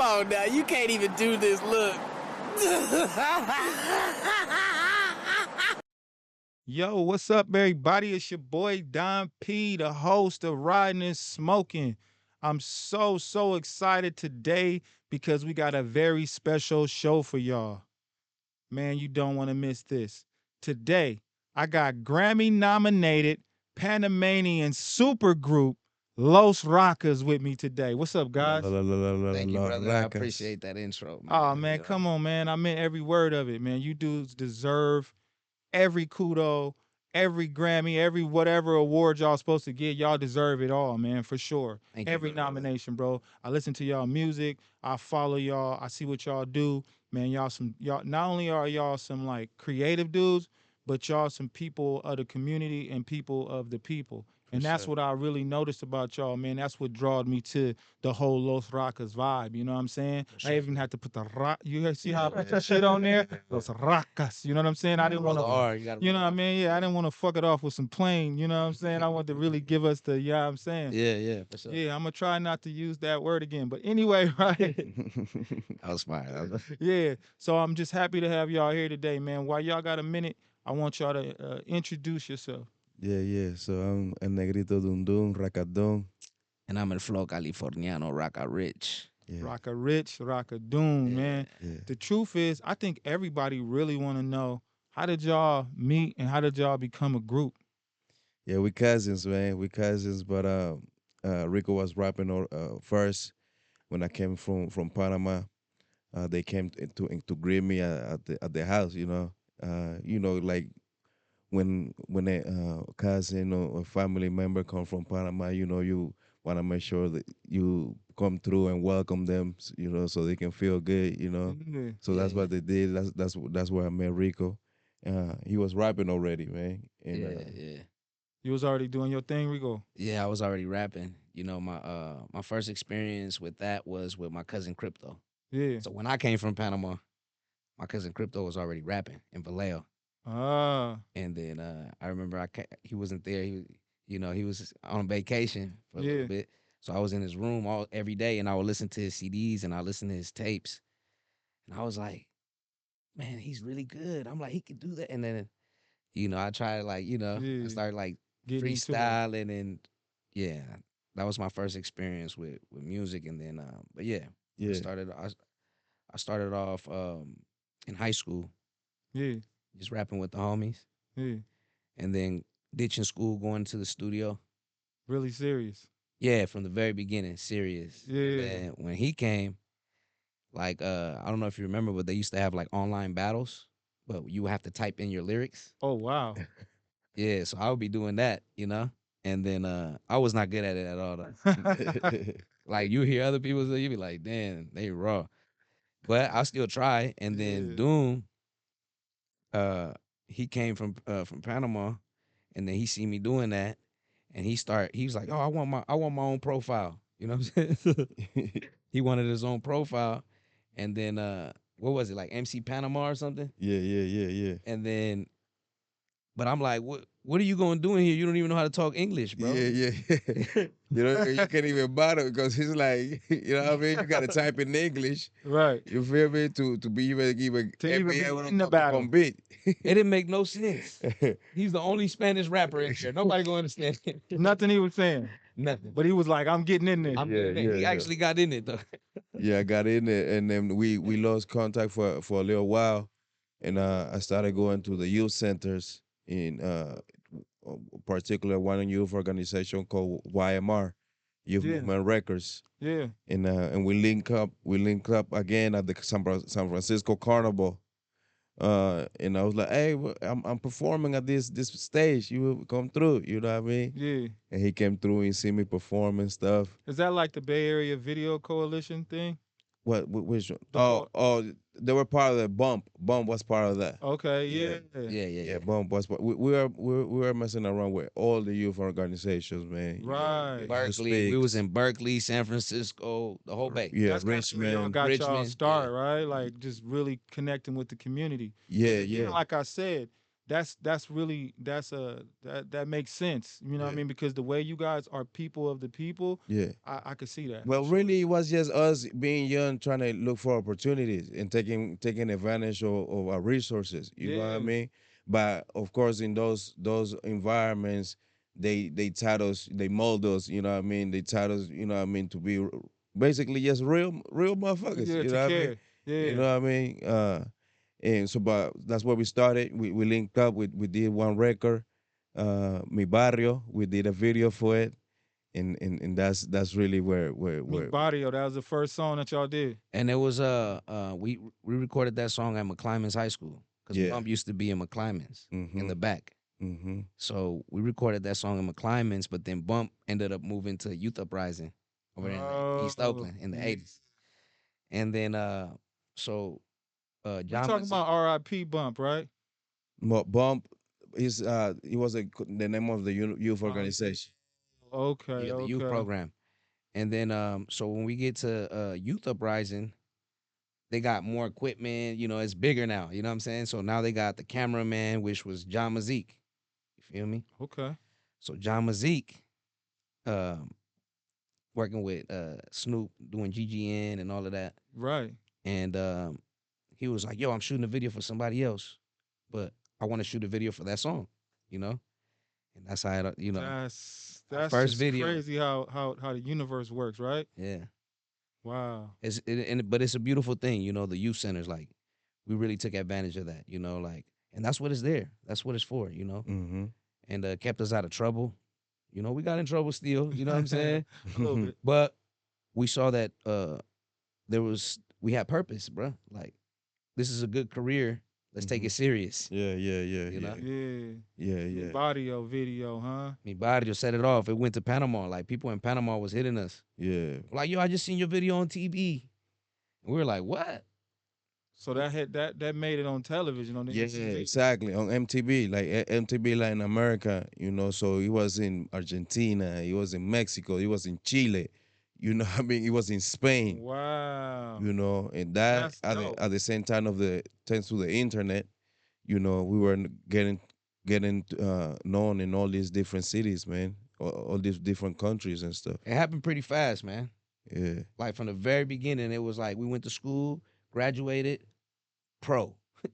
on now. You can't even do this. Look. Yo, what's up, everybody? It's your boy Don P, the host of Riding and Smoking. I'm so excited today because we got a very special show for y'all. Man, you don't want to miss this. Today, I got Grammy-nominated Panamanian supergroup Los Rakas with me today. What's up, guys? Thank you, brother. I Rakas. appreciate that intro, man. Oh, man, come on, man. I meant every word of it, man. You dudes deserve every kudo, every Grammy, every whatever award y'all supposed to get. Y'all deserve it all, man, for sure. Thank you, Every brother. nomination, bro. I listen to y'all music. I follow y'all. I see what y'all do. Man, y'all not only are y'all some like creative dudes, but y'all some people of the community and people of the people. And that's sure. what I really noticed about y'all, man. That's what drawed me to the whole Los Rakas vibe. You know what I'm saying? sure. I even had to put the you see how I put that shit on there? Los Rakas. You know what I'm saying? I didn't want to, you know what I mean? Yeah, I didn't want to fuck it off with some plain, you know what I'm saying? I wanted to really give us the, you know what I'm saying? Yeah, for sure. Yeah, I'm going to try not to use that word again. But anyway, right? That was fine. Yeah, so I'm just happy to have y'all here today, man. While y'all got a minute, I want y'all to introduce yourself. Yeah. So I'm El Negrito Dundun, Rakadon. And I'm in Flow Californiano, Raka Rich. Yeah. Raka Rich, Raka Doom, man. Yeah. The truth is, I think everybody really want to know, how did y'all meet and how did y'all become a group? Yeah, we cousins, man. We cousins, but Rico was rapping first when I came from Panama. They came to greet me at the house, like when a cousin or a family member come from Panama, you want to make sure that you come through and welcome them, so they can feel good, Yeah. So that's what they did. That's where I met Rico. He was rapping already, man. And, Yeah. You was already doing your thing, Rico? Yeah, I was already rapping. You know, my first experience with that was with my cousin Crypto. Yeah. So when I came from Panama, my cousin Crypto was already rapping in Vallejo. Ah. And then I remember he wasn't there. He was on vacation for a Yeah. little bit. So I was in his room every day, and I would listen to his CDs and I listen to his tapes, and I was like, man, he's really good. I'm like, he could do that. And then, I tried I Yeah. started like Getting into it. freestyling, and yeah, that was my first experience with music. And then, but yeah, yeah, I started off in high school Yeah. just rapping with the homies, Yeah. and then ditching school, going to the studio. Really serious. Yeah, from the very beginning, serious. Yeah. And then when he came, like I don't know if you remember, but they used to have like online battles, but you would have to type in your lyrics. Oh, wow. Yeah, so I would be doing that, and then I was not good at it at all. Though. Like you hear other people say, you be like, damn, they raw, but I still try. And then Yeah. Doom, he came from Panama, and then he see me doing that, and he was like, oh, I want my own profile. You know what I'm saying? He wanted his own profile, and then what was it, like MC Panama or something? yeah. And then, but I'm like, what are you gonna do in here? You don't even know how to talk English, bro. Yeah. You can't even bother because he's like, you know what I mean? You got to type in English. Right. You feel me? To be even To even be able in the to battle. compete. It didn't make no sense. He's the only Spanish rapper in here. Nobody gonna understand him. Nothing he was saying. Nothing. But he was like, I'm getting in there. He actually got in it though. Yeah, I got in there, and then we lost contact for a little while, and I started going to the youth centers in particular one youth organization called YMR, Youth Yeah. Movement Records, Yeah. and we link up again at the San Francisco Carnival. And I was like, hey, I'm performing at this stage. You will come through, you know what I mean? Yeah. And he came through and see me perform and stuff. Is that like the Bay Area Video Coalition thing? Which one? The They were part of the Bump. Bump was part of that. Okay, yeah. Yeah. Bump was part. We were messing around with all the youth organizations, man. Right. Berkeley. We was in Berkeley, San Francisco, the whole Bay. Yeah, That's kinda where y'all Richmond. got y'all Richmond, start, right? Like just really connecting with the community. Yeah, Again, yeah. like I said, that's really that makes sense. You know what I Yeah. mean? Because the way you guys are people of the people, Yeah. I could see that. Well, really, it was just us being young, trying to look for opportunities and taking advantage of our resources. You know what I Yeah. mean? But of course, in those environments, they taught us, they mold us. You know what I mean? They taught us, you know what I mean, to be basically just real motherfuckers. Yeah, You to know what I mean? care. You Yeah. know what I mean? And so, but that's where we started. We linked up. We did one record, Mi Barrio. We did a video for it, and that's really Me where Barrio, that was the first song that y'all did. And it was we recorded that song at McClymonds High School because yeah. Bump used to be in McClymonds in Mm-hmm. the back. Mm-hmm. So we recorded that song in McClymonds, but then Bump ended up moving to Youth Uprising over there in East Oh, Oakland in the yeah. '80s. And then so We John talking Mazik, about R.I.P. Bump, right? Bump is he was the name of the youth Oh, organization. okay, yeah, the youth okay. program. And then so when we get to Youth Uprising, they got more equipment, it's bigger now, you know what I'm saying? So now they got the cameraman, which was John Mazik. You feel me? Okay. So John Mazik, um, working with Snoop, doing GGN and all of that. Right. And he was like, yo, I'm shooting a video for somebody else, but I want to shoot a video for that song, you know? And that's how our That's first just video. crazy how the universe works, right? Yeah. Wow. But it's a beautiful thing, the youth centers, like, we really took advantage of that, like, and that's what it's there. That's what it's for. Mm-hmm. And kept us out of trouble. We got in trouble still, you know what I'm saying? A little bit. But we saw that we had purpose, bro. Like, this is a good career. Let's take it serious. Yeah, yeah, yeah, You yeah, know? Yeah. yeah, yeah. Barrio video, huh? Mi barrio set it off. It went to Panama. Like, people in Panama was hitting us. Yeah. Like, yo, I just seen your video on TV. And we were like, what? So that made it on television on the Yeah, MTV. exactly. On MTV, like MTV Latin America, so he was in Argentina, he was in Mexico, he was in Chile, what I mean? He was in Spain, Wow. and that That's dope. at the same time thanks to the internet, we were getting known in all these different cities, man, all these different countries and stuff. It happened pretty fast, man. Yeah. Like, from the very beginning, it was like we went to school, graduated, pro.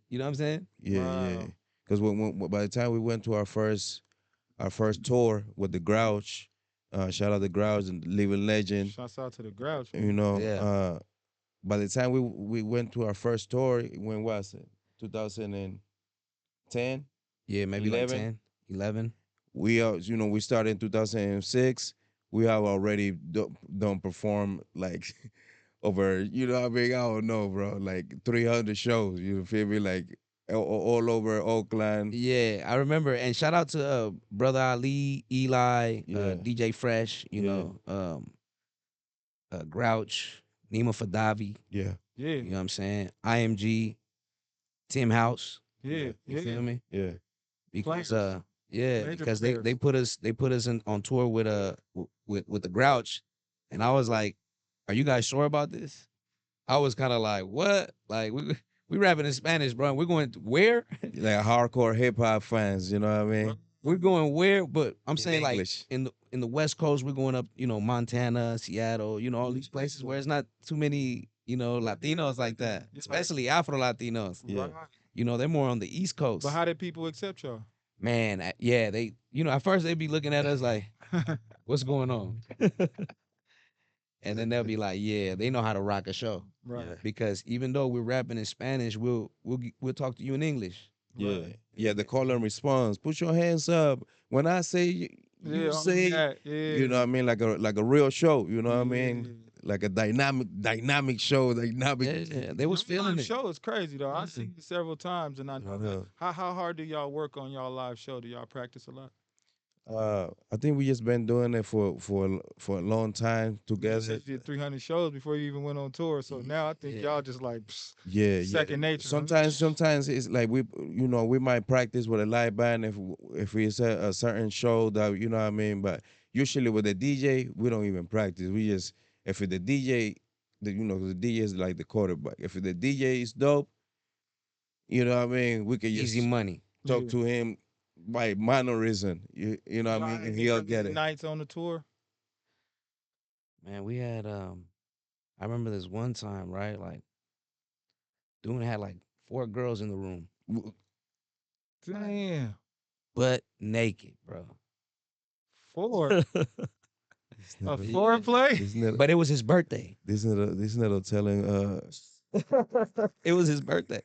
You know what I'm saying? Yeah, yeah. Wow. Because when by the time we went to our first tour with the Grouch, shout out the Grouch and Living Legend, Shouts out to the Grouch. Yeah. by the time we went to our first tour, when was it? 2010, Yeah, maybe 11. like 10, 11. We we started in 2006. We have already done perform like over, what I mean? I don't know, bro, like 300 shows. You feel me? Like all over Oakland. Yeah, I remember. And shout out to Brother Ali, Eli, Yeah. DJ Fresh, Yeah. Grouch, Nima Fadavi, Yeah. Yeah. you know what I'm saying? IMG, Tim House, Yeah. you Yeah. feel me? Yeah. Because Players. Major because players. they put us on tour with with the Grouch, and I was like, "Are you guys sure about this?" I was kind of like, "What? Like, we rapping in Spanish, bro. We're going where? Like hardcore hip hop fans, you know what I mean? We're going where?" But I'm saying, like, English. in the West Coast, we're going up, Montana, Seattle, all these places where it's not too many, Latinos like that, especially Afro Latinos. Yeah. They're more on the East Coast. But how did people accept y'all? Man, yeah, they, at first they'd be looking at us like, what's going on? And then they'll be like, yeah, they know how to rock a show. Right. Yeah. Because even though we're rapping in Spanish, we'll talk to you in English. Yeah. Right. Yeah, the call and response. Put your hands up. When I say you Yeah, say, that. you know what I mean, like a real show, you know what I mean? Yeah. Like a dynamic show, dynamic. Yeah, they was Your feeling live it. show is crazy though. I've seen it several times, and I know. know. How hard do y'all work on y'all live show? Do y'all practice a lot? I think we just been doing it for a long time You together. said you did 300 shows before you even went on tour, so now I think y'all just like Yeah, yeah. second nature. Sometimes it's like we might practice with a live band if it's a certain show that you know what I mean. But usually with the DJ, we don't even practice. We just if the DJ, the DJ is like the quarterback. If the DJ is dope, you know what I mean. We can just Easy money. talk Yeah. to him by mannerism. You know what I mean, and he'll get it. Nights on the tour. Man, we had I remember this one time, right? Like, Dune had like 4 girls in the room, Damn. but naked, bro. 4. This A nigga, foreplay? this nigga, But it was his birthday. this nigga telling. It was his birthday.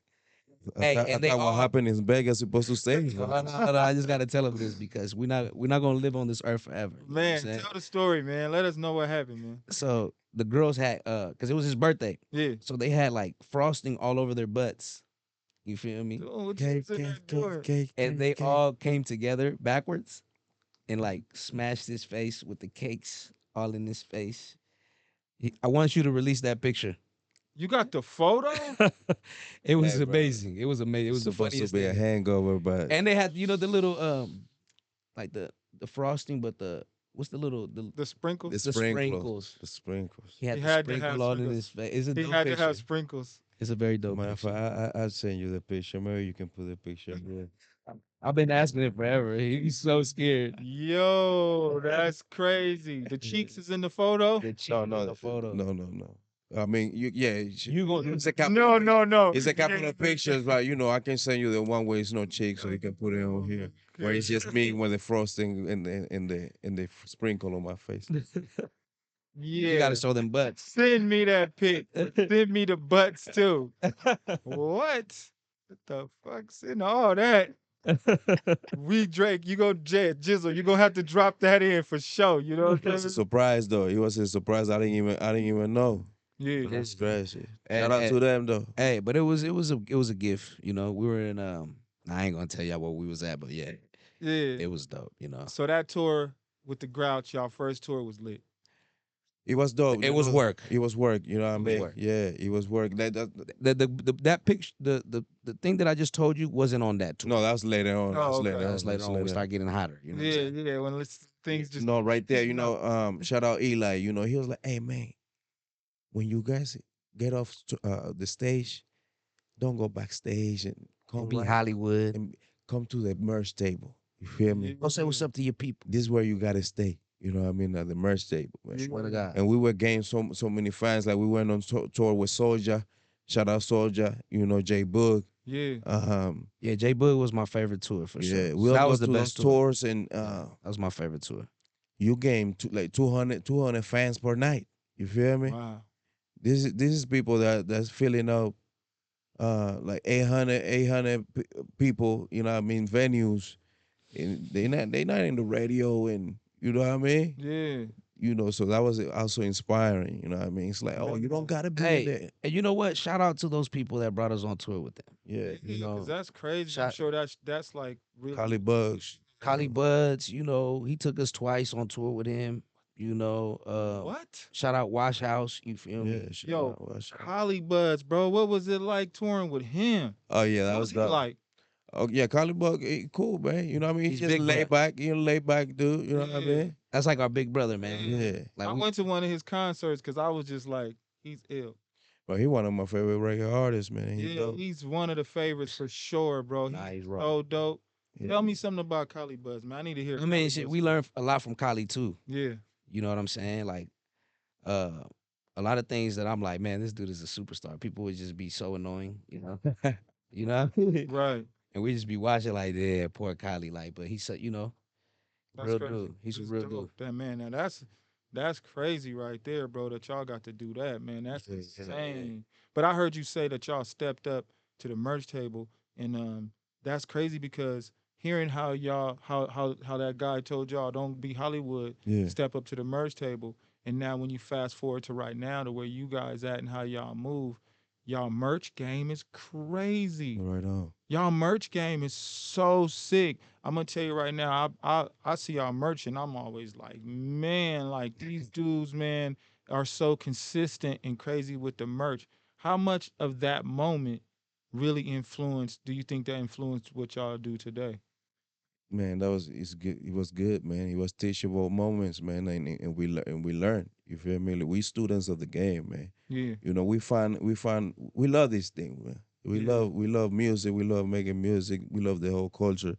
Hey, I and they thought what all. happened in Vegas supposed to stay. No, I just gotta tell him this because we're not gonna live on this earth forever. You know what I'm Man, saying? tell the story, man. Let us know what happened, man. So the girls had because it was his birthday, Yeah. so they had like frosting all over their butts. You feel me? Dude, what you Cake, sitting there cake, doing? cake, cake, And they cake. all came together backwards and like smashed his face with the cakes all in his face. I want you to release that picture. You got the photo? It was Hey, bro. amazing. It was amazing. It was the Supposed to funniest be a thing. hangover, but And they had the little like the frosting, but what's the little The sprinkles? the the sprinkles. the sprinkles. He had He the had to have sprinkle all in sprinkles. his face. It's a He dope had to picture. have sprinkles. It's a very dope Matter of picture. fact, I'll send you the picture. Maybe you can put the picture here. I've been asking it forever. He's so scared. Yo, that's crazy. The cheeks is in the photo? The cheek No, in no, the photo. no. I mean, You gonna it's a couple. No. It's a couple of pictures, but I can send you the one where it's no cheek, so you can put it on here, where it's just me with the frosting and the sprinkle on my face. Yeah. you gotta show them butts. Send me that pic. Send me the butts too. What? What the fuck's in all that? We Drake, you go Jizzle, you gonna have to drop that in for sure. You know It what I'm was a saying? surprise though. It was a surprise. I didn't even know. Yeah. That's crazy. And- Shout out and- to them though. Hey, but it was a gift. You know, we were in I ain't gonna tell y'all where we was at, but yeah, Yeah. it was dope. You know, So that tour with the Grouch, y'all first tour was lit. It was dope. it was work. It was work. You know what I It was mean? work. Yeah, it was work. That picture, the thing that I just told you wasn't on that tour. No, that's later on. Oh, That's okay. later on. That's later on. We start getting hotter. You know what I'm Yeah, saying? yeah. When things just No, right there. picking up. Shout out Eli. He was like, "Hey man, when you guys get off the stage, don't go backstage and Don't come be right Hollywood. and come to the merch table. You feel me? Go say what's up to your people. This is where you gotta stay. You know what I mean? At the merch table, man. Swear to God. And we were gaining so many fans. Like we went on tour with Soldier. Shout out Soldier. J Boog. Yeah. Yeah, J Boog was my favorite tour for sure. Yeah, we'll that go was the to best those tour. tours and That was my favorite tour. you gain like 200 fans per night. You feel me? Wow. This is people that's filling up like 800 people, you know what I mean, venues. And they not in the radio, and you know what I mean? Yeah. So that was also inspiring, you know what I mean? It's like, oh, you don't gotta be in there. Hey, and you know what? Shout out to those people that brought us on tour with them. Yeah. You know, 'Cause that's crazy. I'm shout- sure that's like really Collie Bugs. Collie Buds, he took us twice on tour with him. What? Shout out Wash House. You feel me? Yeah, shit, Yo, watch out. Collie Buds, bro. What was it like touring with him? Oh yeah, that What was was he dope. like? Oh yeah, Collie Bug, cool, man. You know what I mean? He's He's just big laid bro. back, laid back dude, you know what I Yeah. mean? That's like our big brother, man. Yeah. Like I went to one of his concerts because I was just like, he's ill. But he one of my favorite reggae artists, man. He's Yeah, dope. he's one of the favorites for sure, bro. Nah, he's raw. so dope. Yeah. Tell me something about Collie Buds, man. I need to hear. I mean, Collie shit, Buds. we learned a lot from Collie too. Yeah. You know what I'm saying? Like, a lot of things that I'm like, man, this dude is a superstar. People would just be so annoying, you know. You know, Right. and we just be watching like, yeah, poor Kylie, like, but he's That's real crazy. dude. He's a That's real dope. dude. That man, now that's crazy right there, bro. That y'all got to do that, man. That's Yeah, insane. But I heard you say that y'all stepped up to the merch table, and that's crazy because hearing how y'all how that guy told y'all don't be Hollywood, Yeah. step up to the merch table, and now when you fast forward to right now to where you guys at and how y'all move, y'all merch game is crazy. Right on. Y'all merch game is so sick. I'm gonna tell you right now, I see y'all merch and I'm always like, man, like these dudes, man, are so consistent and crazy with the merch. How much of that moment really do you think that influenced what y'all do today? Man, it's good. It was good, man. It was teachable moments, man, and we learn. You feel me? Like, we students of the game, man. Yeah. We love this thing, man. We Yeah. love music. We love making music. We love the whole culture.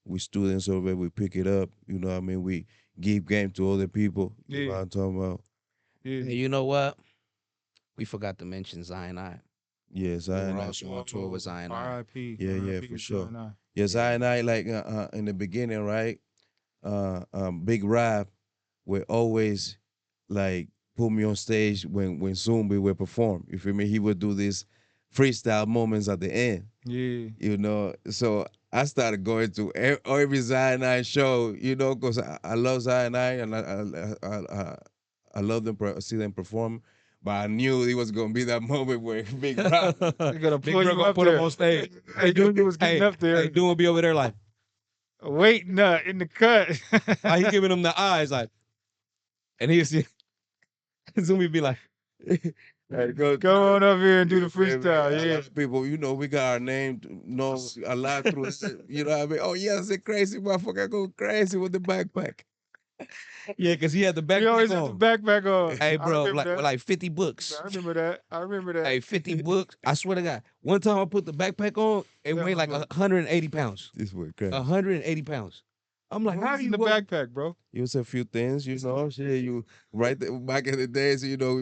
We students over there. We pick it up. You know what I mean? We give game to other people. You know Yeah. what I'm talking about? Yeah. Hey, you know what? We forgot to mention Zion I. Yes, We I were and I. also on tour with Zion I. R.I.P. Yeah, yeah, R.I.P. for to sure. Zion I. Yes, I and I like in the beginning, right? Big Rap would always like put me on stage when Zumbi would perform. You feel me? He would do these freestyle moments at the end. Yeah. You know, so I started going to every Zion I show. You know, because I love Zion I and I love them see them perform. But I knew it was gonna be that moment where Big Rap. They're gonna Big pull bro you gonna up put him there. on stage. Hey, dude, you was getting up there. Hey, Doom will be over there like, Wait, nut in the cut. he giving him the eyes like, and he'll see, Zoom be like, Hey, go Go on up here and do the Yeah, man. freestyle. A Yeah. lot of people, you know, we got our name known a lot through this. You know what I mean? Oh, yes, a crazy motherfucker go crazy with the backpack. yeah, because he had the He always had the on. backpack on. Hey, I bro, remember that. like 50 books. I remember that. I remember that. Hey, 50 books. I swear to God. One time I put the backpack on, it That weighed like was 180 pounds. This was crazy. 180 pounds. I'm like, What how was you in the walk- backpack, bro? It was a few things, you know. Shit, you right there, back in the days, you know,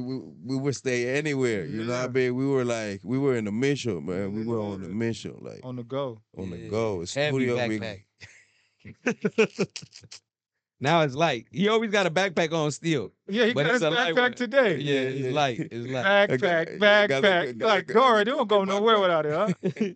we would stay anywhere. You know what I Yeah. mean? We were in the mission, man. We were on the Yeah. mission, like On the go. on the Yeah, go. heavy Studio backpack. big. Now it's light. He always got a backpack on still. Yeah, he But got his it's a light backpack one. today. Yeah, it's light. It's light. Backpack, backpack. Like, Dora, they don't go nowhere without it, huh?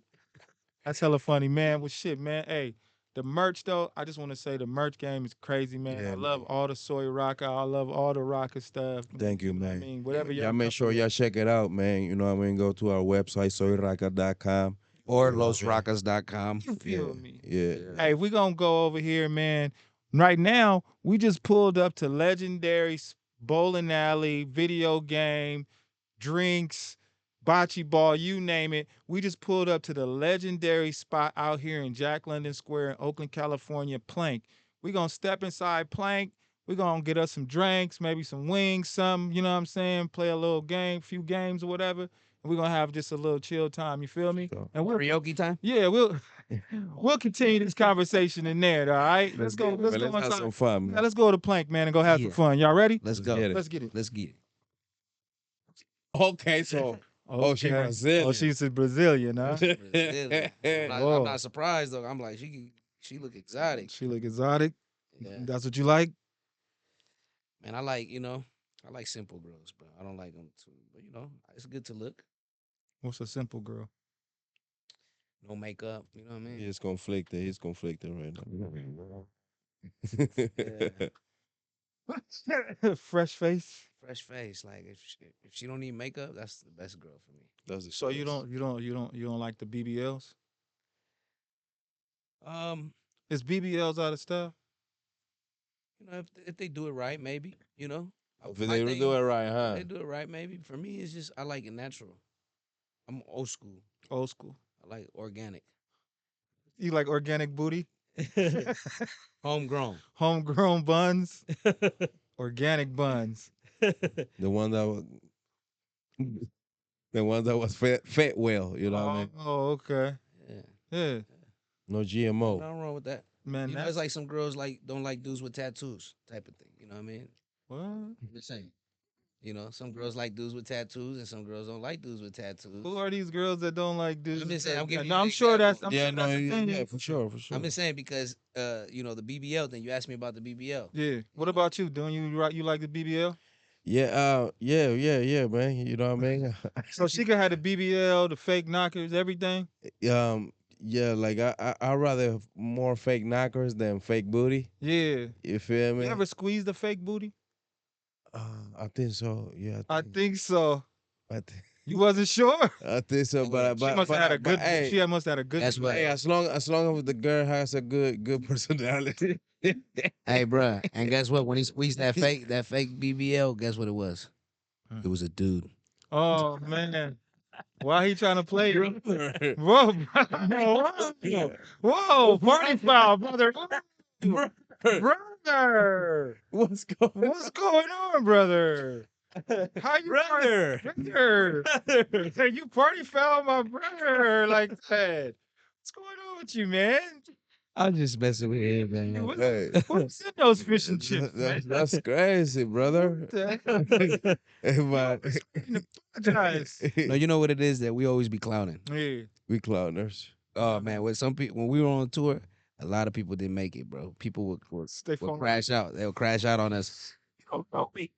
That's hella funny, man. Well, shit, man. Hey, the merch, though, I just want to say the merch game is crazy, man. Yeah, I love man. all the soy Raka. I love all the Raka stuff. Thank you, know what I man. mean, whatever y'all y'all make got sure for me. y'all check it out, man. You know what I mean? Go to our website, soyraka.com. Or You know what I mean? losrockas.com. You feel me? Yeah. Hey, we're going to go over here, man. Right now, we just pulled up to legendary bowling alley, video game, drinks, bocce ball, you name it. We just pulled up to the legendary spot out here in Jack London Square in Oakland, California, Plank. We're going to step inside Plank. We're going to get us some drinks, maybe some wings, some, you know what I'm saying? Play a little game, few games or whatever. And we're going to have just a little chill time, you feel me? Sure. And we'll Karaoke time? yeah, we'll continue this conversation in there, all right? Let's go. Let's go Let's have inside. some fun, Yeah, man. let's go to Plank, man, and go have some Yeah. fun. Y'all ready? Let's Let's go. get it. Let's get it. Let's get it. Okay, so oh, she Okay. Brazilian. Oh, she's a Brazilian, huh? Brazilian. I'm Whoa. not surprised though. I'm like, she look exotic. She look exotic. Yeah. That's what you like? Man, I like simple girls, bro. I don't like them too, but it's good to look. What's a simple girl? No makeup, you know what I mean? He's conflicted. He's conflicted right now. Fresh face. Fresh face. Like if she don't need makeup, that's the best girl for me. That's the So you best. don't like the BBLs? Um, Is BBLs out of style? if they do it right, maybe, If they do it right, huh? They do it right, maybe. For me, it's just I like it natural. I'm old school. Old school. I like organic. You like organic booty? Homegrown. Homegrown buns? Organic buns. The one that was fed well, you know what I mean? Oh, okay. Yeah. Yeah. No GMO. Nothing wrong with that. Man, It's like some girls don't like dudes with tattoos type of thing. You know what I mean? what? I'm just saying. Some girls like dudes with tattoos and some girls don't like dudes with tattoos. Who are these girls that don't like dudes? I'm just saying, I'm giving you No, an I'm sure that's. example. I'm sure that's a thing. yeah, for sure. I'm just saying because the BBL thing. You asked me about the BBL. Yeah. What about you? Don't you like the BBL? Yeah, yeah, man. You know what I mean? So she could have the BBL, the fake knockers, everything. Yeah, like I rather have more fake knockers than fake booty. Yeah. You feel me? You ever squeeze the fake booty? I think so. Yeah, I think so. I You wasn't sure? I think so. But She must have had a good. Hey, She must have had a good. That's what- hey, as long as the girl has a good personality. Hey, bruh. And guess what? When he squeezed that fake BBL, guess what it was? Huh. It was a dude. Oh man, why he trying to play? Brother. Whoa, whoa, whoa, party foul, brother. Brother, What's going what's going on, brother? How you Brother. brother? Hey, you party foul my brother like that. What's going on with you, man? I'm just messing with him, man. What's, Hey, what's in those fish and chips, man? that's crazy, brother. Hey, man. Apologize. No, you know what it is that we always be clowning. Yeah. We clowners. Oh man, with some people when we were on tour, a lot of people didn't make it, bro. People would Stay phone. crash out. They would crash out on us. You don't know me.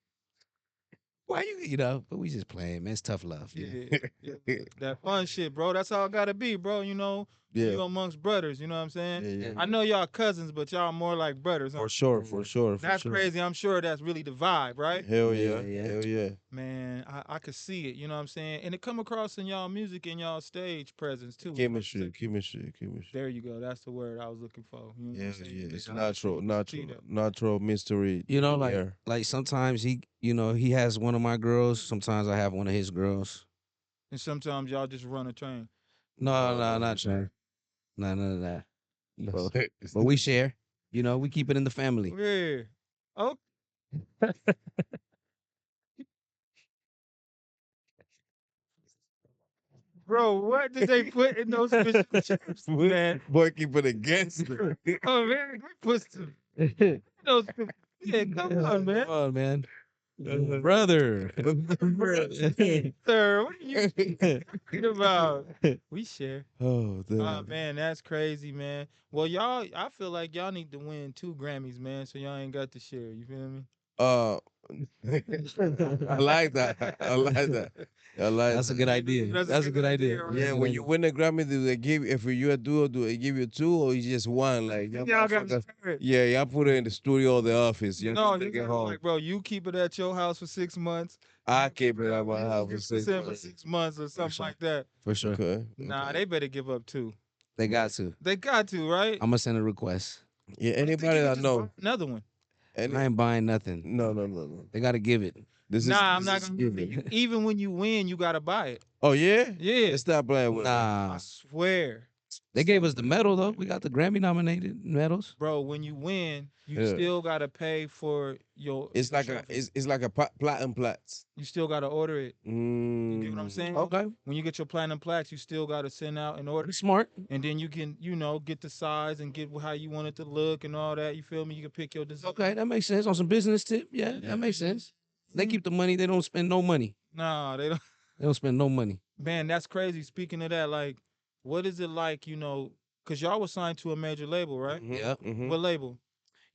Why you know? But we just playing, man. It's tough love. Yeah. Yeah. That fun shit, bro. That's how it gotta be, bro. You know, Yeah. you amongst brothers, you know what I'm saying? Yeah, yeah. I know y'all cousins, but y'all more like brothers. Huh? For sure, for sure, for That's sure. crazy. I'm sure that's really the vibe, right? Hell Yeah, yeah, yeah. hell yeah. Man, I could see it, you know what I'm saying? And it come across in y'all music and y'all stage presence too. Chemistry, chemistry, chemistry. There you go. That's the word I was looking for. You know what Yeah, I'm saying? yeah. It's Yeah. natural, See natural, that. natural mystery. You know, like there. like sometimes he has one of my girls. Sometimes I have one of his girls. And sometimes y'all just run a train. No, not Trey. No, none of that. That's- But we share. You know, we keep it in the family. Yeah. Oh, bro, what did they put in those fish and chips, man? Boy, keep it against it. Oh man, they put some those. Yeah, come on, man. Come on, man. Brother. Sir, what are you talking about? We share. Oh, Oh damn. man, that's crazy, man. Well, y'all, I feel like y'all need to win 2 Grammys, man. So y'all ain't got to share. You feel me? I like that. I like that. I like That's a that. good idea. That's a good idea. right? Yeah, when you win a Grammy, do they give if you a duo, do they give you 2 or you just one? Like Y'all got motherfuckers- to yeah, y'all put it in the studio or the office. You No, take you it gotta, home. like, bro, you keep it at your house for 6 months. I keep it at my You house give for 6 consent for months. 6 months or something sure. like that. For sure. Okay. Nah, okay. they better give up 2. They got to. They got to, right? I'm gonna send a request. Yeah, I think anybody you could that just know. buy another one. Any, I ain't buying nothing. no. They gotta give it. This Nah, is I'm this not is gonna. given. Even when you win, you gotta buy it. Oh yeah? Yeah, Stop playing with me. Nah. I swear, They gave us the medal though. We got the Grammy nominated medals. bro. When you win, you Yeah. still gotta pay for your. It's like a trophy. it's like a platinum plats. You still gotta order it. You get what I'm Mm. saying? Okay. When you get your platinum plaques, you still gotta send out an order, Pretty smart. and then you can, get the size and get how you want it to look and all that. You feel me? You can pick your design. Okay, that makes sense. On some business tip. Yeah, that makes sense. They keep the money, they don't spend no money. Nah, they don't. They don't spend no money. Man, that's crazy. Speaking of that, like, what is it like? Cause y'all was signed to a major label, right? Mhm, Yep. mhm. What label?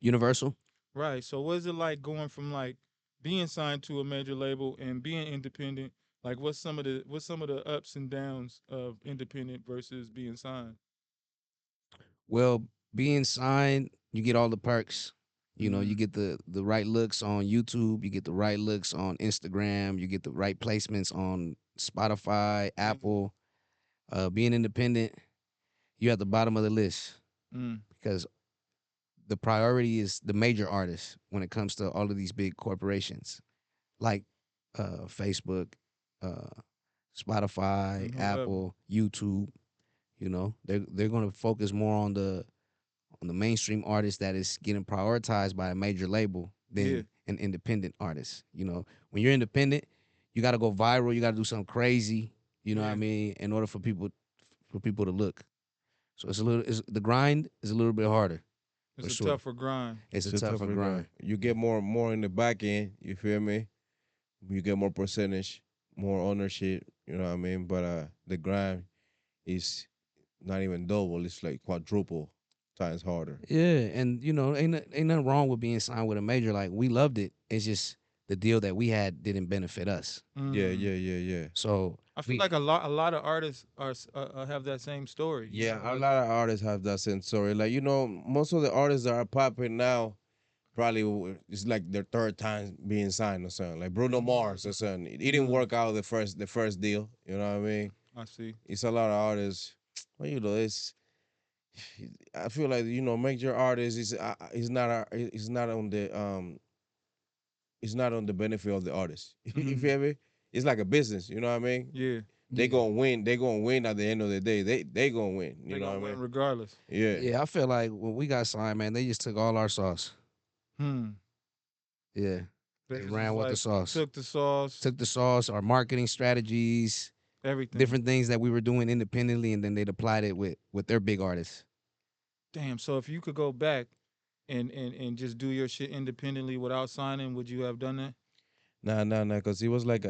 Universal. Right. So what is it like going from like being signed to a major label and being independent? Like what's some of the ups and downs of independent versus being signed? Well, being signed, you get all the perks. You know, you get the right looks on YouTube, you get the right looks on Instagram, you get the right placements on Spotify, Apple. Being independent, you're at the bottom of the list Mm. because the priority is the major artists when it comes to all of these big corporations like Facebook, uh, Spotify, whoever. Apple, YouTube. You know, they're going to focus more on the mainstream artist that is getting prioritized by a major label than Yeah. an independent artist. You know, when you're independent, you got to go viral. You got to do something crazy. You know what I Yeah. mean? In order for people to look. So the grind is a little bit harder. It's for a sure. tougher grind. It's a tougher grind. You get more in the back end. You feel me? You get more percentage, more ownership. You know what I mean? But the grind is not even double. It's like quadruple times harder. Yeah, and you know, ain't nothing wrong with being signed with a major. Like we loved it. It's just the deal that we had didn't benefit us. Yeah, Mm. yeah. So I feel like a lot of artists have that same story. Yeah, a lot of artists have that same story. Like most of the artists that are popping now, probably it's like their 3rd time being signed or something. Like Bruno Mars or something. It didn't work out the first deal. You know what I mean? I see. It's a lot of artists. Well, I feel like major artists is not it's not on the it's not on the benefit of the artist. You feel me? It's like a business. You know what I mean? Yeah. They gonna win. They gonna win at the end of the day. They gonna win. You They know gonna what I win mean? regardless. Yeah. yeah, I feel like when we got signed, man, they just took all our sauce. Hmm. Yeah. They They just ran was with the like, sauce. took the sauce, Took the sauce, our marketing strategies, everything. different things that we were doing independently, and then they'd applied it with their big artists. Damn. So if you could go back and just do your shit independently without signing, would you have done that? Nah, because it was like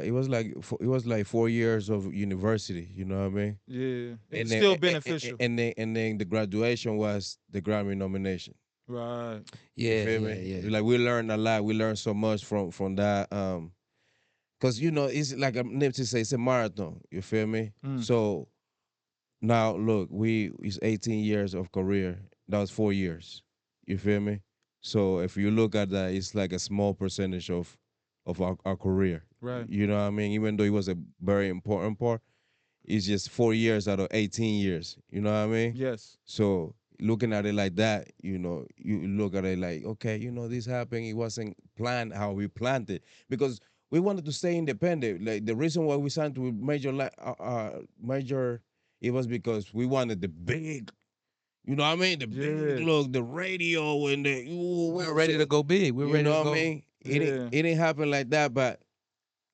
4 years of university. You know what I mean? Yeah. It's And then still beneficial. and then the graduation was the Grammy nomination. Right. You Yeah, feel yeah, me? yeah. Like we learned a lot. We learned so much from that. Cause it's like Nipsey say, it's a marathon. You feel me? Mm. So now look, it's 18 years of career. That was 4 years. You feel me? So if you look at that, it's like a small percentage of our career. Right. You know what I mean? Even though it was a very important part, it's just 4 years out of 18 years. You know what I mean? Yes. So looking at it like that, you look at it like, okay, this happened. It wasn't planned how we planned it because we wanted to stay independent. Like the reason why we signed with major, it was because we wanted the big, you know what I mean? The big Yeah. look, the radio, and the We were ready to go big. We were You ready know to what I go. mean? Yeah. It didn't happen like that. But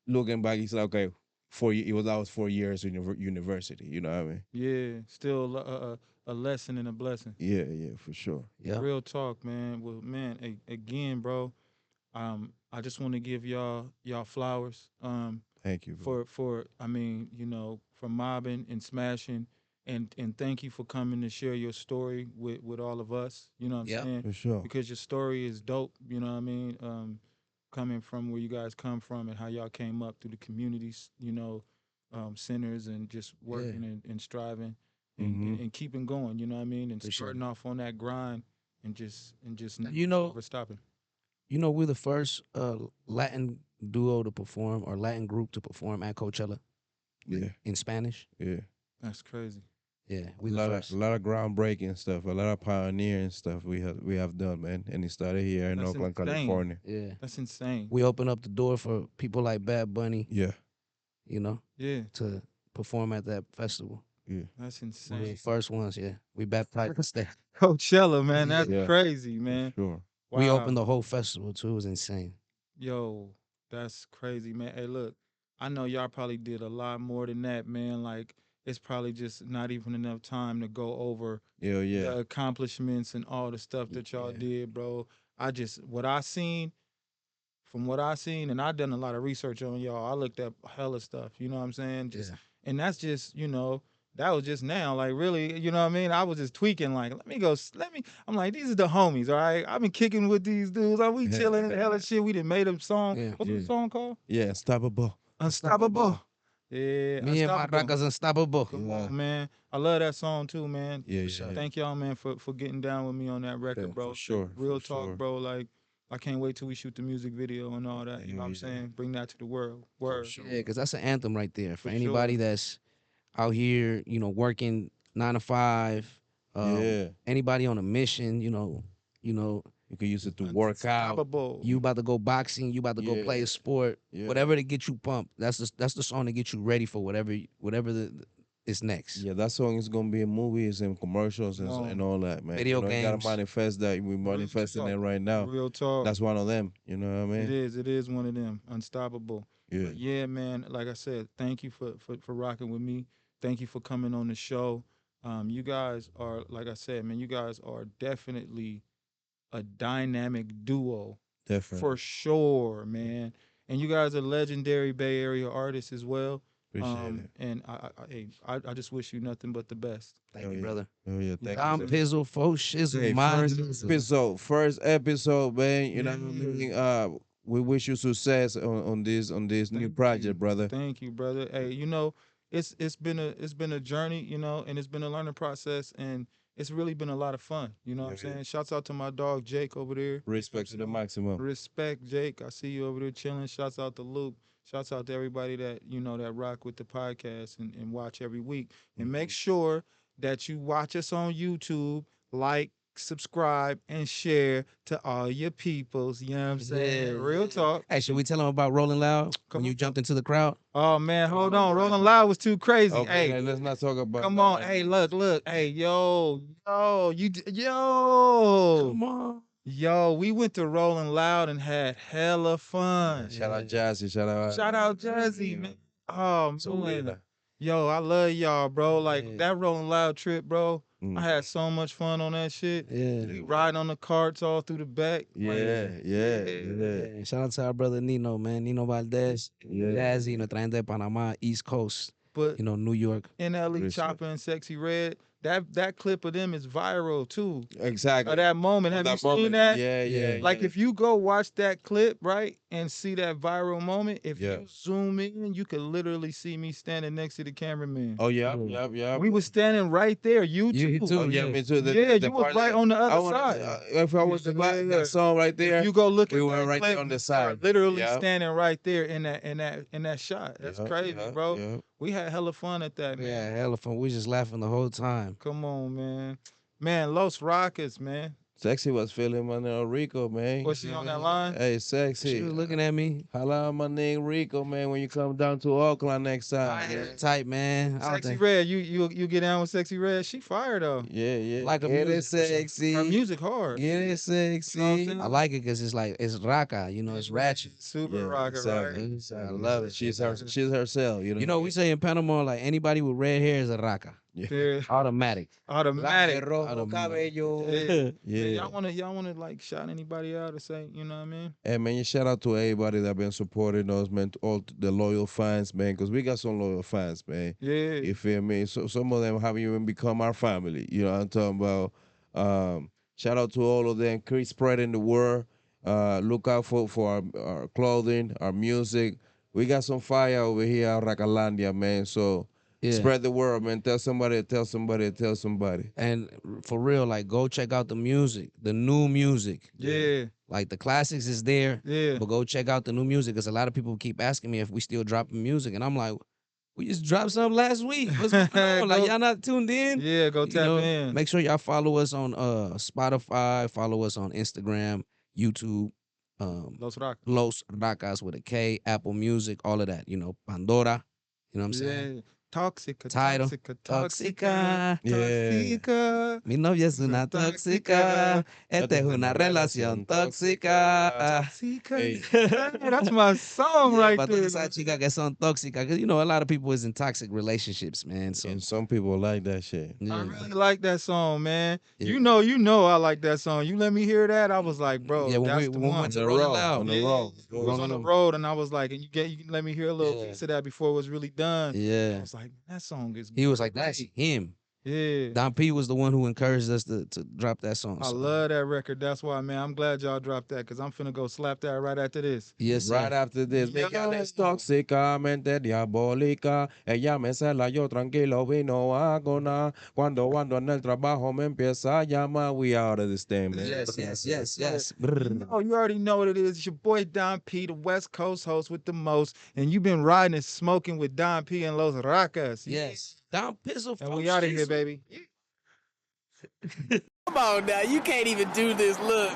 looking back, it's like okay, that was 4 years in university. You know what I mean? Yeah. Still a lesson and a blessing. Yeah, for sure. Yeah. Real talk, man. Well, man, again, bro. I just want to give y'all flowers. Thank you, bro. For I mean, for mobbing and smashing, and thank you for coming to share your story with all of us. You know what I'm Yeah. saying? For sure. Because your story is dope. You know what I mean? Coming from where you guys come from and how y'all came up through the communities. Centers and just working and striving and keeping going. You know what I mean? And Appreciate starting off on that grind and just You know, never stopping. we're the first Latin duo to perform or Latin group to perform at Coachella Yeah, in Spanish. yeah. That's crazy. Yeah, A we the lot first. of, a lot of groundbreaking stuff, a lot of pioneering stuff we have done, man. And it started here in That's Oakland, insane. California. Yeah, That's insane. we open up the door for people like Bad Bunny, Yeah, Yeah, to perform at that festival. yeah, that's We were insane. the first ones. Yeah, we baptized there. Coachella, man, that's Yeah. crazy, for man. sure. Wow. We opened the whole festival too. It was insane. Yo, that's crazy, man. Hey, look, I know y'all probably did a lot more than that, man. Like, it's probably just not even enough time to go over Yeah. the accomplishments and all the stuff that y'all Yeah. did, bro. From what I seen, and I done a lot of research on y'all. I looked up hella stuff. You know what I'm saying? Just Yeah. and that's just that was just now. Like really, you know what I mean? I was just tweaking. Like let me go. Let me. I'm like these are the homies. All right. I've been kicking with these dudes. Are we chilling and hella shit? We done made a song. Yeah. What's the song called? Yeah, unstoppable. Unstoppable. Yeah, Me and my Unstoppable. Rakas unstoppable. Come Yeah. on, man. I love that song too, man. Yeah, sure. yeah. Thank y'all, man, for getting down with me on that record, Yeah, bro. for sure, Real for talk, sure. bro. Like, I can't wait till we shoot the music video and all that. You know what I'm Yeah. saying? Bring that to the world. Word. sure. Yeah, because that's an anthem right there for For anybody sure. that's out here, working 9 to 5. Yeah. Anybody on a mission, You can use it to work out. Unstoppable. you about to go boxing, you about to go play Yeah. a sport, Yeah. whatever to get you pumped. That's the song to get you ready for whatever is next. Yeah, that song is gonna be in movies and commercials Come on. and all that, man. Video You games. gotta manifest that. We're manifesting talk. it right now. Real talk. That's one of them. You know what I It mean? is. It is one of them. Unstoppable. Yeah. But yeah, man. Like I said, thank you for rocking with me. Thank you for coming on the show. You guys are, like I said, man. You guys are definitely a dynamic duo Definitely. for sure, man. And you guys are legendary Bay Area artists as well. Appreciate it. And I just wish you nothing but the best. Thank Oh, you, yeah. brother. Oh yeah, thank Dom you. Pizzle, fo shizzle, Hey, my first nizzle. episode, man. You know what I Yeah. mean? We wish you success on this new Thank project, you. brother. Thank you, brother. Hey, it's been a journey, and it's been a learning process, and it's really been a lot of fun. You know what I'm Yeah. saying? Shouts out to my dog Jake over there. Respect to the maximum. Respect, Jake. I see you over there chilling. Shouts out to Luke. Shouts out to everybody that rock with the podcast and watch every week. And make sure that you watch us on YouTube, like, subscribe, and share to all your peoples. You know what I'm saying? Yeah. Real talk. Hey, should we tell them about Rolling Loud Come when you on. jumped into the crowd? Oh man, hold on. Rolling Loud was too crazy. Okay, Hey, let's not talk about. come on. Hey, look. Hey, yo. Come on. Yo, we went to Rolling Loud and had hella fun. Shout out Jazzy, shout out. Shout out Jazzy, man. Oh, So man. Yo, I love y'all, bro. Like Yeah. that Rolling Loud trip, bro. Mm. I had so much fun on that shit. Yeah. We riding on the carts all through the back. Yeah, yeah. Yeah. Shout out to our brother Nino, man. Nino Valdez, Jazzy, nuestra gente de Panama, East Coast, But you know, New York. NLE Respect. Chopper and Sexy Red, that clip of them is viral too. Exactly. Of that moment. Have you seen moment. that? Yeah, yeah. Like if you go watch that clip, right, and see that viral moment, if Yeah. you zoom in, you could literally see me standing next to the cameraman. Oh yeah, yeah. We was standing right there. You You too. too. Oh yeah, Yeah. me too. Yeah, you was right on the other side. If I was to buy that song right there, If you go look we at were that right clip, there on the you are side. literally Yep. standing right there in that shot. That's Yep, crazy, yep, bro. yep. We had hella fun at that, man. Yeah, hella fun. We just laughing the whole time. Come on, man. Man, Los Rakas, man. Sexy was feeling my nigga Rico, man. Was she on that line? Hey, Sexy. She was looking at me. Holla at my nigga Rico, man, when you come down to Oakland next time. man. Tight, man. Out Sexy there. Red, you get down with Sexy Red. She fire though. Yeah, yeah. Like her Get it music. sexy. Her music hard. Get it sexy. I like it because it's like, it's Raka, you know, it's ratchet. Super Yeah, rocket, exactly, right? exactly. I love it. She's herself, you know. You know, we say in Panama, like anybody with red hair is a Raka. Yeah. Automatic. Automatic. Yeah. Yeah. Yeah. Y'all wanna like shout anybody out or say, you know what I mean? Hey man, shout out to everybody that been supporting us, man, to all the loyal fans, man, because we got some loyal fans, man. Yeah. You feel me? So some of them haven't even become our family. You know what I'm talking about? Shout out to all of them. Keep spreading the word. Look out for our clothing, our music. We got some fire over here at Rakalandia, man. So Yeah. spread the word, man. Tell somebody, tell somebody, tell somebody. And for real, like, go check out the music, the new music. Yeah. Like, the classics is there, Yeah. but go check out the new music because a lot of people keep asking me if we still dropping music. And I'm like, we just dropped something last week. What's going on? Like, y'all not tuned in? Yeah, go You tap know, in. Make sure y'all follow us on Spotify, follow us on Instagram, YouTube, Los Rakas. Los Rakas with a K, Apple Music, all of that. You know, Pandora. You know what I'm saying? Yeah. Tóxica, Tidal. tóxica, Tóxica. tóxica. Mi novia es una tóxica. Esta es una relación tóxica. Tóxica. Hey. That's my song right Para there. todas esas chicas que son tóxicas. Because, you know, a lot of people is in toxic relationships, man. So, And some people like that shit. yeah. I really like that song, man. Yeah. You know I like that song. You let me hear that, I was like, bro, Yeah, when that's we- the when we one. went to On the Rolling road, Loud. on the Yeah, road. we was on the road, and I was like, and you can let me hear a little piece of that before it was really done. I Yeah. was like, that song is. He was like, that's great. him. Yeah. Don P was the one who encouraged us to drop that song. I so. love that record. That's why, man. I'm glad y'all dropped that because I'm finna go slap that right after this. Yes, sir. Right after this, ella es tóxica, mente diabólica. Ella me cela, yo tranquilo vino hago nada. Cuando en el trabajo me empieza a llamar, we out of this thing, man. Yes. Oh, you already know what it is. It's your boy Don P, the West Coast host with the most, and you've been riding and smoking with Don P and Los Rakas. Yes. Don Pizzle. And we out of here, baby. Come on now, you can't even do this. Look.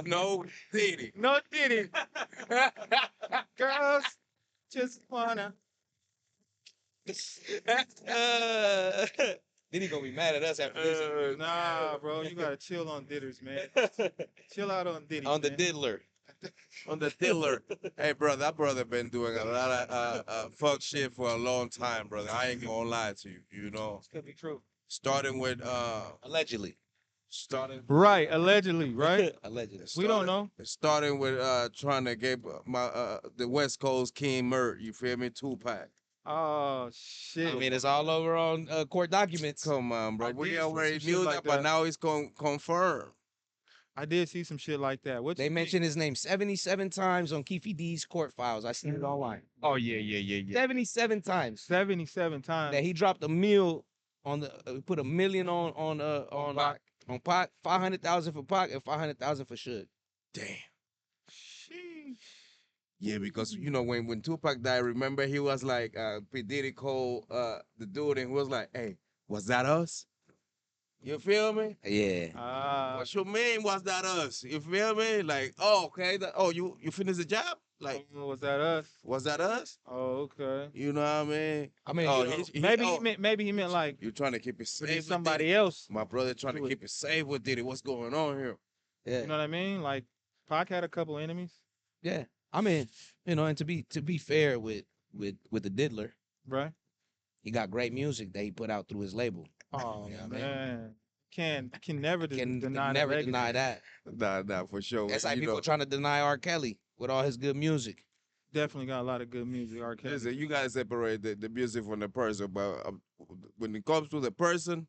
No diddy. No diddy. Girls just wanna. Then he gonna be mad at us after this. Nah, bro, you gotta chill on didders, man. Chill out on Diddy. On the man. diddler. On the tiller. Hey, brother, that brother been doing a lot of fuck shit for a long time, brother. I ain't gonna lie to you, you know. This could be true. Starting with Allegedly. Right, allegedly, right? Allegedly. We don't know. Starting with trying to get my the West Coast King Mert, you feel me? Tupac. Oh shit. I mean, it's all over on court documents. Come on, bro. I We did see already some shit knew like that, but that. now it's confirmed. I did see some shit like that. What They you mentioned his name 77 times on Keefe D's court files. I seen it online. Oh yeah. 77 times 77 times. that he dropped a meal on the put $1 million on Pac, 500,000 for Pac and 500,000 for Suge. Damn. Sheesh. Yeah, because you know when Tupac died, remember he was like P. Diddy called the dude and he was like, "Hey, was that us?" You feel me? Yeah. What you mean? Was that us? You feel me? Like, oh, okay. You finished the job? Like, Was that us? was that us? Oh, okay. You know what I mean? I mean, Oh, you know, Maybe he meant like you trying to keep it could be safe with somebody it. else. My brother trying to Do it. keep it safe with it. What's going on here? yeah, You know what I mean? Like Pac had a couple enemies, yeah. I mean, you know, and to be fair with the diddler, right? he got great music that he put out through his label. Oh You know what I mean? man, can never Can deny the never legacy. deny that. Nah, for sure. That's like You people know, trying to deny R. Kelly with all his good music. Definitely got a lot of good music. R. Kelly. listen, you gotta separate the music from the person. But when it comes to the person,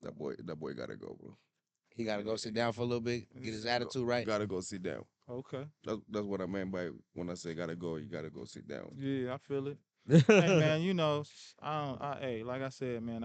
that boy gotta go, bro. He got to go sit down for a little bit, get his attitude right. Gotta go sit down. Okay. That's what I meant by when I say gotta go. You gotta go sit down. Yeah, I feel it. Hey man, you know, hey, like I said, man,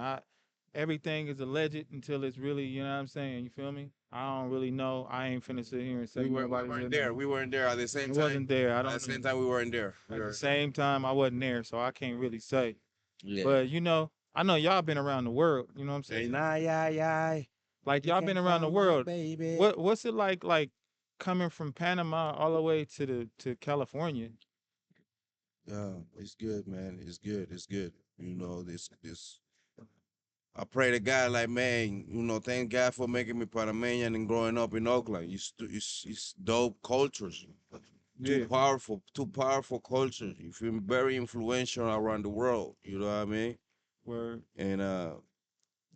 everything is alleged until it's really, you know what I'm saying? You feel me? I don't really know. I ain't finna sit here and say We nobody's weren't in there. We weren't there at the same I time. wasn't there. I At don't the same know. time, we weren't there. At the same time, I wasn't there, so I can't really say. Yeah. But you know, I know y'all been around the world. You know what I'm Hey, saying? nah, yeah. Like You y'all been can't around the find my world. baby. What's it like coming from Panama all the way to California? Yeah, it's good, man. It's good. It's good. You know, this. I pray to God, like, man, you know, thank God for making me Panamanian and growing up in Oakland. It's dope cultures. Yeah. Two powerful cultures. You feel me? Very influential around the world. You know what I mean? Word. And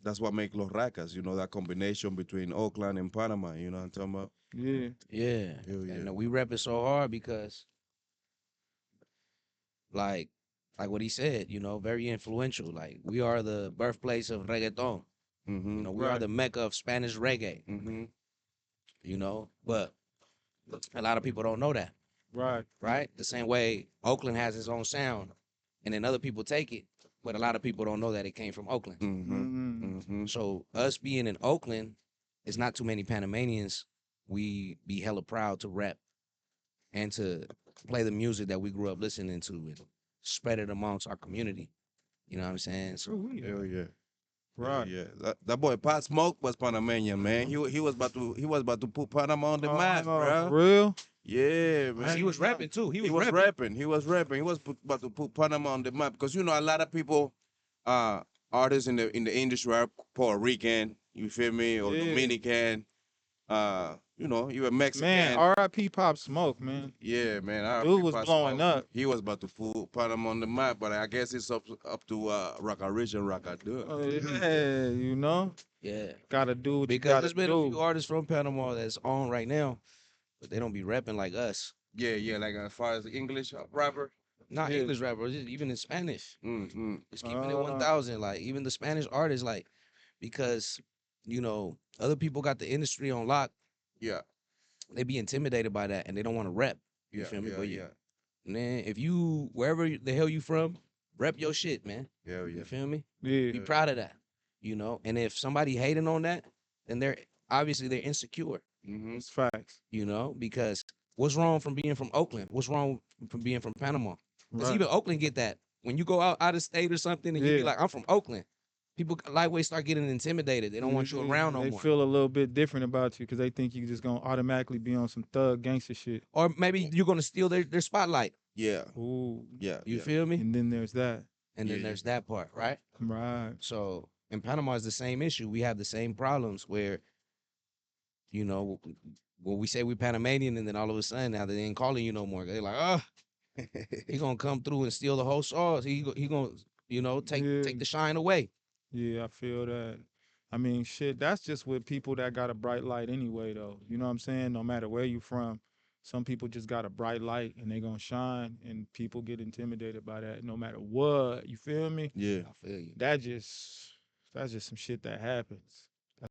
that's what make Los Rakas. You know, that combination between Oakland and Panama. You know what I'm talking about? Yeah. Yeah. Hell yeah. And we rep it so hard because like what he said, you know, very influential. Like we are the birthplace of reggaeton. Mm-hmm. You know, we are Right. the mecca of Spanish reggae, Mm-hmm. you know, but a lot of people don't know that, Right. right? The same way Oakland has its own sound and then other people take it, but a lot of people don't know that it came from Oakland. Mm-hmm. Mm-hmm. Mm-hmm. So us being in Oakland, it's not too many Panamanians. We be hella proud to rep and to play the music that we grew up listening to and spread it amongst our community. You know what I'm saying? So Hell yeah. Right. Yeah. That boy Pot Smoke was Panamanian, man. He was about to put Panama on the map, Oh, bro. for real? Yeah, man. he was rapping too. He was rapping. He was rapping. He was about to put Panama on the map because you know a lot of people, artists in the industry are Puerto Rican. You feel me? Or Yeah. Dominican. You know, even Mexican. Man, R.I.P. Pop Smoke, man. Yeah, man. I Dude was blowing up. He was about to put Panama on the map, but I guess it's up to Raka Rich and Raka Dub. Yeah, you know, Yeah. gotta do what you Because gotta there's been a few do. artists from Panama that's on right now, but they don't be rapping like us. Yeah, like as far as the English rapper. Not Yeah. English rappers, just even in Spanish. Mm-hmm. It's keeping it 1,000. Like even the Spanish artists, like because you know other people got the industry on lock. Yeah. They be intimidated by that and they don't want to rep. You Yeah, feel me? yeah, But yeah. man, if you wherever the hell you from, rep your shit, man. Hell yeah. You feel me? Yeah. Be proud of that. You know, and if somebody hating on that, then they're obviously they're insecure. Mm-hmm. It's facts. You know, because what's wrong from being from Oakland? What's wrong from being from Panama? Because Right. even Oakland get that. When you go out of state or something and you be Yeah. like, I'm from Oakland, people lightweight start getting intimidated. They don't want you around no They more. feel a little bit different about you because they think you just gonna automatically be on some thug gangster shit. Or maybe you're gonna steal their spotlight. Yeah. Ooh. Yeah. You yeah. feel me? And then there's that. And then Yeah, there's that part, right? Right. So in Panama is the same issue. We have the same problems where, you know, when we say we Panamanian and then all of a sudden now they ain't calling you no more. They're like, oh, he gonna come through and steal the whole sauce. He gonna, you know, take Yeah. the shine away. Yeah, I feel that. I mean, shit, that's just with people that got a bright light anyway, though. You know what I'm saying? No matter where you from, some people just got a bright light and they gonna shine, and people get intimidated by that no matter what. You feel me? Yeah. I feel you. That's just some shit that happens.